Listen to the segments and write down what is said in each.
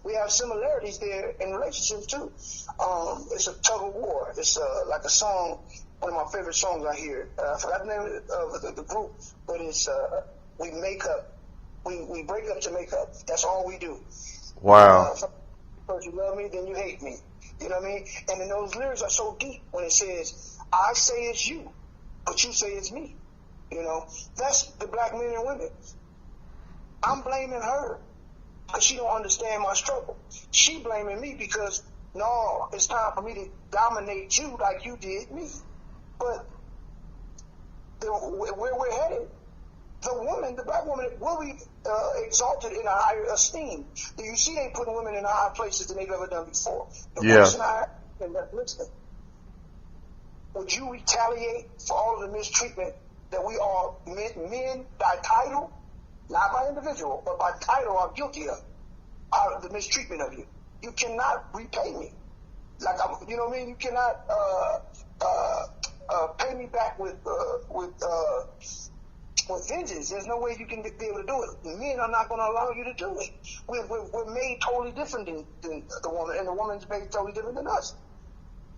we have similarities there in relationships too. It's a tug of war. It's like a song, one of my favorite songs I hear. I forgot the name of the group, but it's we make up. We break up to make up. That's all we do. Wow. First you love me, then you hate me. You know what I mean? And then those lyrics are so deep when it says, I say it's you, but you say it's me. You know, that's the black men and women. I'm blaming her because she don't understand my struggle. She blaming me because, no, it's time for me to dominate you like you did me. But where we're headed, the woman, the black woman, will be exalted in a higher esteem. Do you see they putting women in higher places than they've ever done before? The question I ask, and listen, would you retaliate for all of the mistreatment that we are men by title, not by individual, but by title are guilty of, out of the mistreatment of you? You cannot repay me. Like, you know what I mean? You cannot pay me back with vengeance. There's no way you can be able to do it. Men are not going to allow you to do it. We're made totally different than the woman, and the woman's made totally different than us.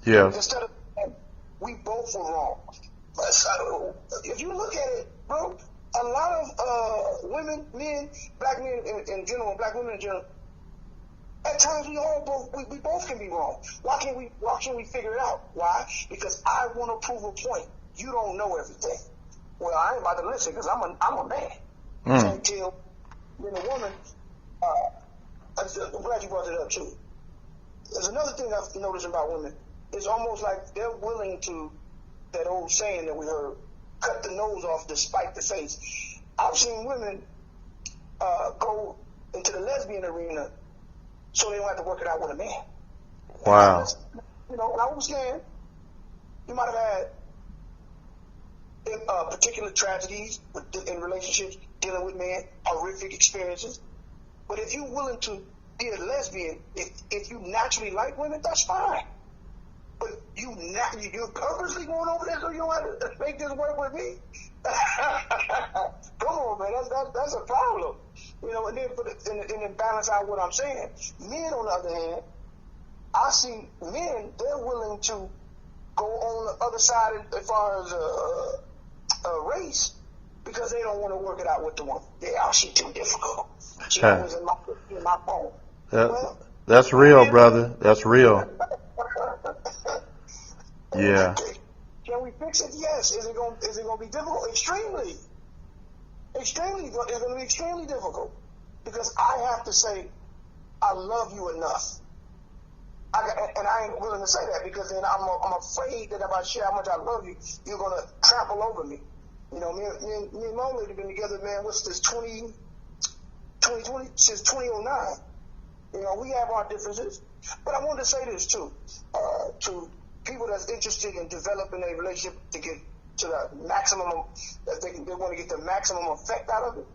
Yeah. Instead of, we both were wrong. So, if you look at it, bro, a lot of women, men, black men in general, black women in general, at times we both can be wrong. Why can't we figure it out? Why? Because I want to prove a point. You don't know everything. Well, I ain't about to listen because I'm a man. Until then, a woman. I'm glad you brought it up too. There's another thing I've noticed about women. It's almost like they're willing to, that old saying that we heard, cut the nose off despite the face. I've seen women go into the lesbian arena so they don't have to work it out with a man. Wow. You know, and I understand you might have had particular tragedies in relationships, dealing with men, horrific experiences. But if you're willing to be a lesbian, if you naturally like women, that's fine. But you're purposely going over there so you don't have to make this work with me? Come on, man, that's a problem. You know, and then balance out what I'm saying. Men, on the other hand, I see men, they're willing to go on the other side as far as race because they don't want to work it out with the woman. She's too difficult. She always in my phone. That's real, brother. That's real. Yeah. Can we fix it? Yes. Is it going to be difficult? Extremely. It's going to be extremely difficult because I have to say, I love you enough. And I ain't willing to say that because then I'm afraid that if I share how much I love you, you're going to trample over me. You know, me and my lady have been together, man, what's this, 2020, since 2009. You know, we have our differences. But I wanted to say this, too, to people that's interested in developing a relationship to get to the maximum, that they want to get the maximum effect out of it.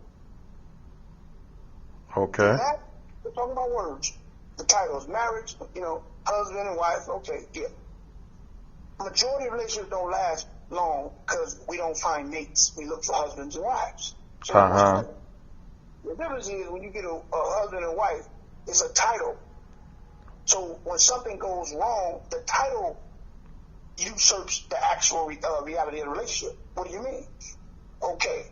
Okay. We're talking about words. The titles, marriage, you know, husband and wife, okay, yeah. Majority of relationships don't last long because we don't find mates. We look for husbands and wives. So the difference is when you get a husband and wife, it's a title. So when something goes wrong, the title usurps the actual reality of the relationship. What do you mean? Okay,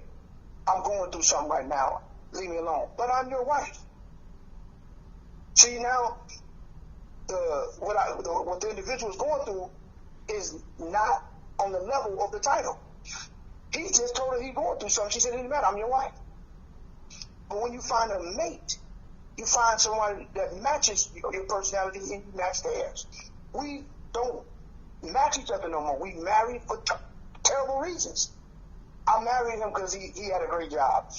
I'm going through something right now. Leave me alone. But I'm your wife. See, now, what the individual is going through is not on the level of the title. He just told her he's going through something. She said, it didn't matter, I'm your wife. But when you find a mate, you find someone that matches your personality and you match theirs. We don't match each other no more. We married for terrible reasons. I married him because he had a great job.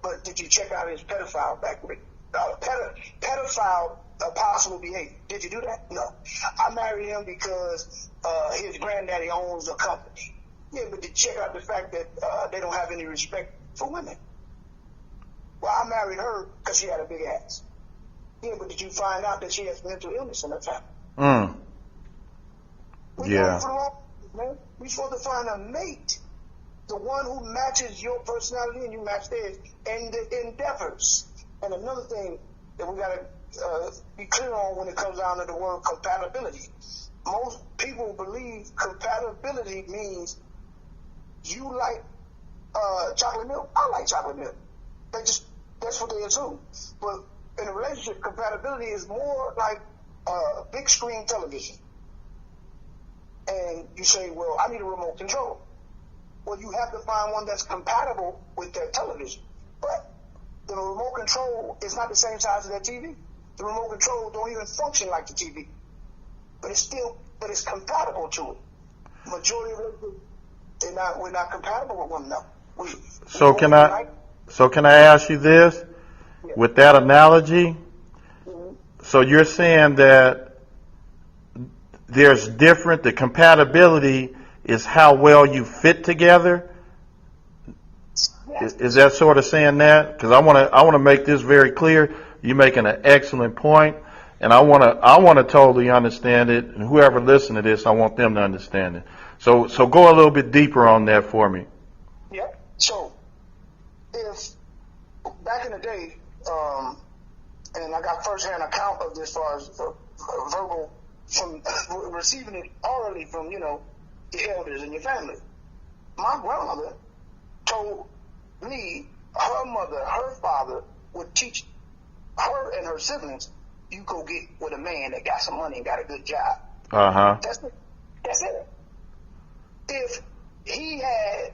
But did you check out his pedophile background? Pedophile possible behavior. Did you do that? No. I married him because his granddaddy owns a company. Yeah, but did you check out the fact that they don't have any respect for women? Well, I married her because she had a big ass. Yeah, but did you find out that she has mental illness in her family? We're supposed to find a mate, the one who matches your personality and you match theirs, and the endeavors. And another thing, that we got to be clear on when it comes down to the word compatibility. Most people believe compatibility means you like chocolate milk, I like chocolate milk. That's what they assume. But in a relationship, compatibility is more like big screen television. And you say, well, I need a remote control. Well, you have to find one that's compatible with that television. But the remote control is not the same size as that TV. The remote control don't even function like the TV. But it's compatible to it. Majority of it, we're not compatible with one another. So can I ask you this? Yeah. With that analogy, so you're saying that there's the compatibility is how well you fit together? Yes. Is that sort of saying that? Because I want to make this very clear. You're making an excellent point, and I want to totally understand it. And whoever listens to this, I want them to understand it. So go a little bit deeper on that for me. Yeah. So if back in the day, and I got firsthand account of this as far as verbal, from receiving it orally from, your elders in your family. My grandmother told me her mother, her father would teach her and her siblings, you go get with a man that got some money and got a good job. Uh-huh. That's it. If he had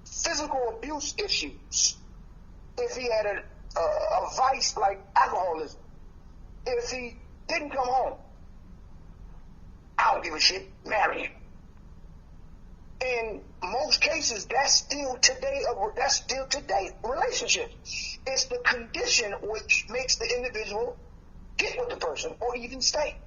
physical abuse issues, if he had a vice like alcoholism, if he didn't come home, I don't give a shit, marry him. In most cases, that's still today relationships. It's the condition which makes the individual get with the person or even stay.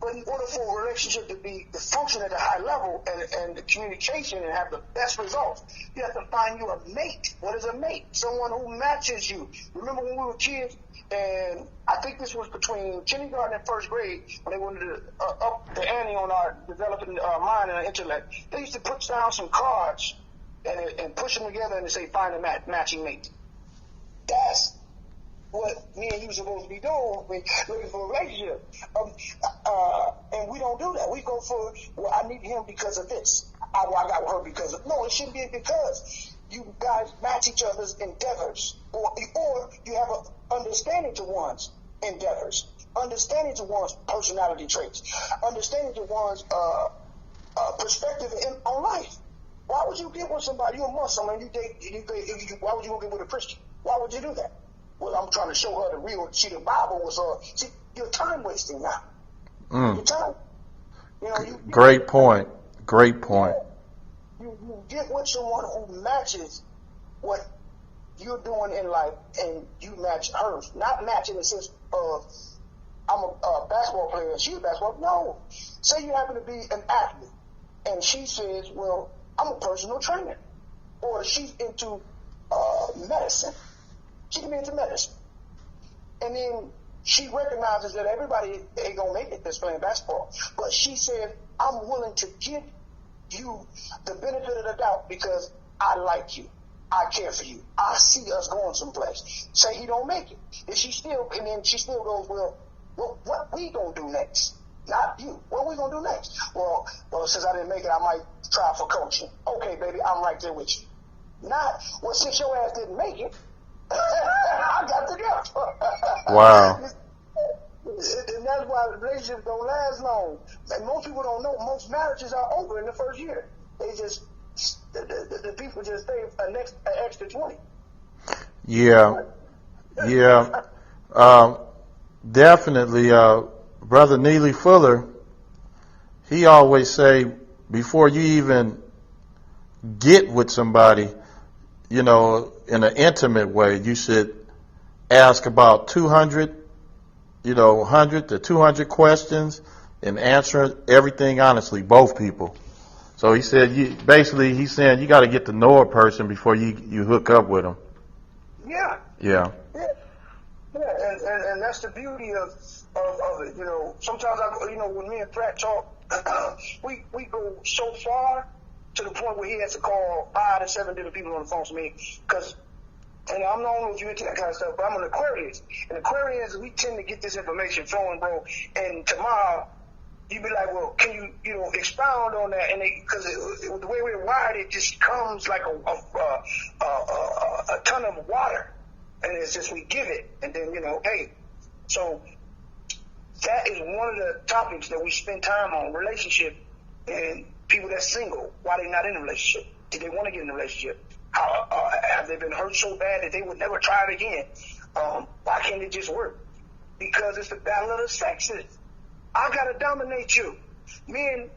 But in order for a relationship to function at a high level and the communication and have the best results, you have to find you a mate. What is a mate? Someone who matches you. Remember when we were kids, and I think this was between kindergarten and first grade, when they wanted to up the ante on our developing our mind and our intellect, they used to put down some cards and push them together and say, find a matching mate. That's what me and you supposed to be doing when looking for a relationship. And we don't do that. We go for, well, I need him because of this. I got her because of, no, it shouldn't be because you guys match each other's endeavors, or you have an understanding to one's endeavors, understanding to one's personality traits, understanding to one's perspective on life. Why would you get with somebody, you're a Muslim, and why would you get with a Christian? Why would you do that? Well, I'm trying to show her the Bible was, you're time wasting now. Your time. Great point. You get with someone who matches what you're doing in life, and you match hers. Not match in the sense of, I'm a basketball player and she's a basketball. No. Say you happen to be an athlete, and she says, well, I'm a personal trainer. Or she's into medicine. She can be into medicine. And then she recognizes that everybody ain't gonna make it that's playing basketball. But she said, I'm willing to give you the benefit of the doubt because I like you. I care for you. I see us going someplace. Say he don't make it. And then she still goes, well, what we gonna do next? Not you. What we gonna do next? Well, since I didn't make it, I might try for coaching. Okay, baby, I'm right there with you. Not, well, since your ass didn't make it, I got to go. Wow. And that's why relationships don't last long. And most people don't know, most marriages are over in the first year. They just, the people just stay an extra 20. Yeah. Definitely. Brother Neely Fuller, he always say, before you even get with somebody, in an intimate way, you should ask about 100 to 200 questions and answer everything honestly, both people. So he said, he's saying you got to get to know a person before you hook up with them. Yeah. Yeah. And that's the beauty of it. Sometimes when me and Pratt talk, we go so far to the point where he has to call 5 to 7 different people on the phone to me, because And I'm not only if you into that kind of stuff, but I'm an Aquarius. And Aquarians, we tend to get this information flowing, bro. And tomorrow, you be like, well, can you expound on that? And because the way we're wired, it just comes like a ton of water, and it's just we give it, and then hey. So that is one of the topics that we spend time on: relationship and people that's single. Why they not in a relationship? Did they want to get in a relationship? How have they been hurt so bad that they would never try it again? Why can't it just work? Because it's the battle of the sexes. I gotta dominate you. Men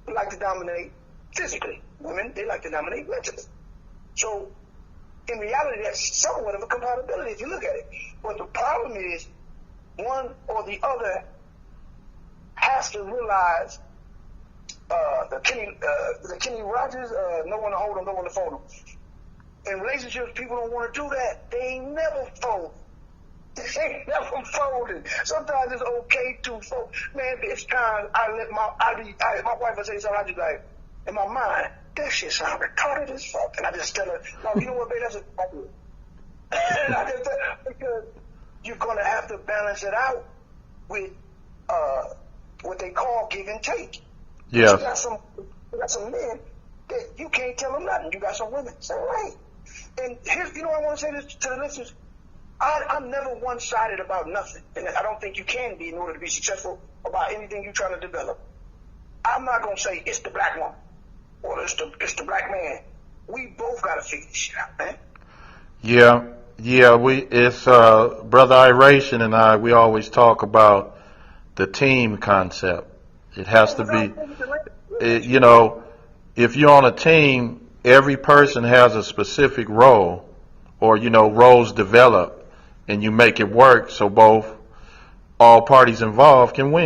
like to dominate physically. Women, they like to dominate mentally. So, in reality, that's somewhat of a compatibility if you look at it. But the problem is, one or the other has to realize the Kenny Rogers, no one to hold them, no one to fold them. In relationships, people don't want to do that. They ain't never fold. They ain't never folded. Sometimes it's okay to fold. Man, it's time my wife will say something, I just like, in my mind, that shit sound retarded as fuck. And I just tell her, no, you know what, babe, that's a problem. And I just tell her, because you're going to have to balance it out with what they call give and take. Yes. You got some men that you can't tell them nothing. You got some women, same way. And here's, I want to say this to the listeners. I'm never one-sided about nothing. And I don't think you can be in order to be successful about anything you're trying to develop. I'm not going to say it's the black woman or it's the black man. We both got to figure this shit out, man. Yeah, it's Brother Iration and I, we always talk about the team concept. It has to be, if you're on a team, every person has a specific role, or, roles develop, and you make it work so all parties involved can win.